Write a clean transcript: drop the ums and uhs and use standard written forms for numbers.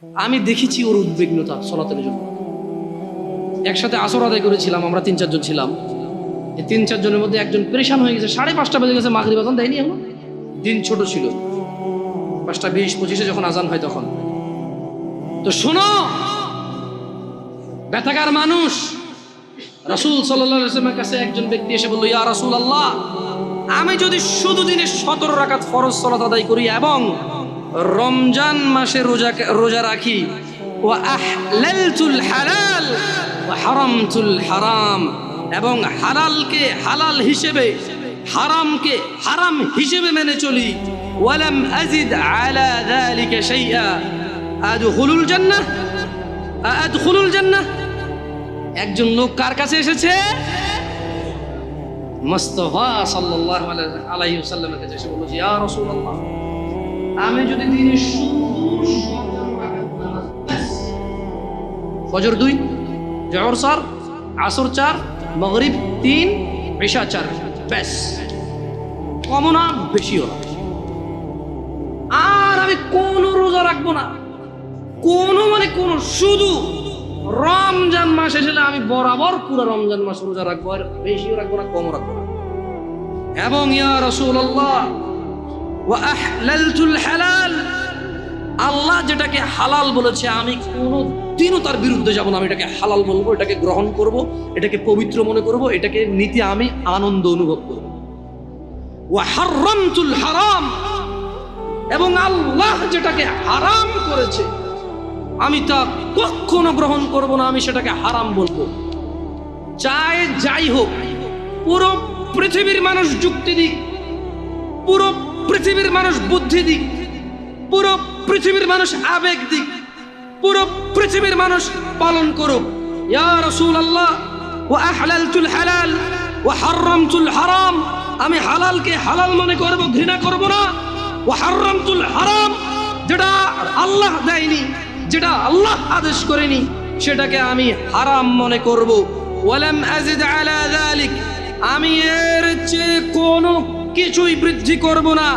আমি দেখেছি ওর উদ্বিগ্নতা সালাতের জন্য। একসাথে আসর আদায় করেছিলাম, আমরা ৩-৪ জন ছিলাম। এই ৩-৪ জনের মধ্যে একজন পরেশান হয়ে গেছে, 5:30 বেজে গেছে, মাগরিব আজান দেয়নি এখন। দিন ছোট ছিল, 5:20-25 যখন আজান হয় তখন। তো শোনো, ব্যথাকার মানুষ। রাসূল সাল্লাল্লাহু আলাইহি ওয়াসাল্লামের কাছে একজন ব্যক্তি এসে বলল, ইয়া রাসূলুল্লাহ, আমি যদি শুধু দিনে 17 রাকাত ফরজ সালাত আদায় করি এবং রমজান মাসে রোজা রাখি, ওয়া আহলালতুল হালাল ওয়া হারামতুল হারাম, এবং হালালকে হালাল হিসেবে হারামকে হারাম হিসেবে মেনে চলি, ওয়ালাম আযিদ আলা যালিকা শাইআ, আদখুলুল জান্নাহ আদখুলুল জান্নাহ। একজন লোক কার কাছে এসেছে? মুস্তাফা সাল্লাল্লাহু আলাইহি ওয়াসাল্লামের কাছে এসে বলল, ইয়া রাসূলুল্লাহ, আমি যদি দিনে শুধু ফজর 2, জোহর 4, আসর 4, মাগরিব 3, ইশা 4, ব্যাস, কমও না বেশিও না, আর আমি কোনো রোজা রাখবো না, কোনো শুধু রমজান মাস এসে আমি বরাবর পুরো রমজান মাস রোজা রাখবো, আর বেশিও রাখবো না, কমও রাখবো না। এবং ইয়া রাসূলুল্লাহ, ওয়া আহলালতুল হালাল, আল্লাহ যেটাকে হালাল বলেছে আমি কোনোদিনও তার বিরুদ্ধে যাব না, আমি এটাকে হালাল বলবো, এটাকে গ্রহণ করব, এটাকে পবিত্র মনে করব, এটাকে নিতে আমি আনন্দ অনুভব করব। ওয়া হারামতুল হারাম, এবং আল্লাহ যেটাকে হারাম করেছে আমি তা কখনো গ্রহণ করব না, আমি সেটাকে হারাম বলবো। চাই যাই হোক, পুরো পৃথিবীর মানুষ যুক্তি দিক, পুরো পৃথিবীর মানুষ বুদ্ধি দিক, পুরো পৃথিবীর মানুষ আবেগ দিক, পুরো পৃথিবীর মানুষ পালন করুক, ইয়া রাসূলুল্লাহ, ওয়া আহলালতুল হালাল ওয়া হারামতুল হারাম, আমি হালালকে হালাল মনে করব, ঘৃণা করব না, ওয়া হারামতুল হারাম, যেটা আল্লাহ দেয়নি, যেটা আল্লাহ আদেশ করেনি, সেটাকে আমি হারাম মনে করব। ওয়ালাম আযিদ আলা যালিক, আমি এর চেয়ে কোনো কিছুই বৃদ্ধি করব না।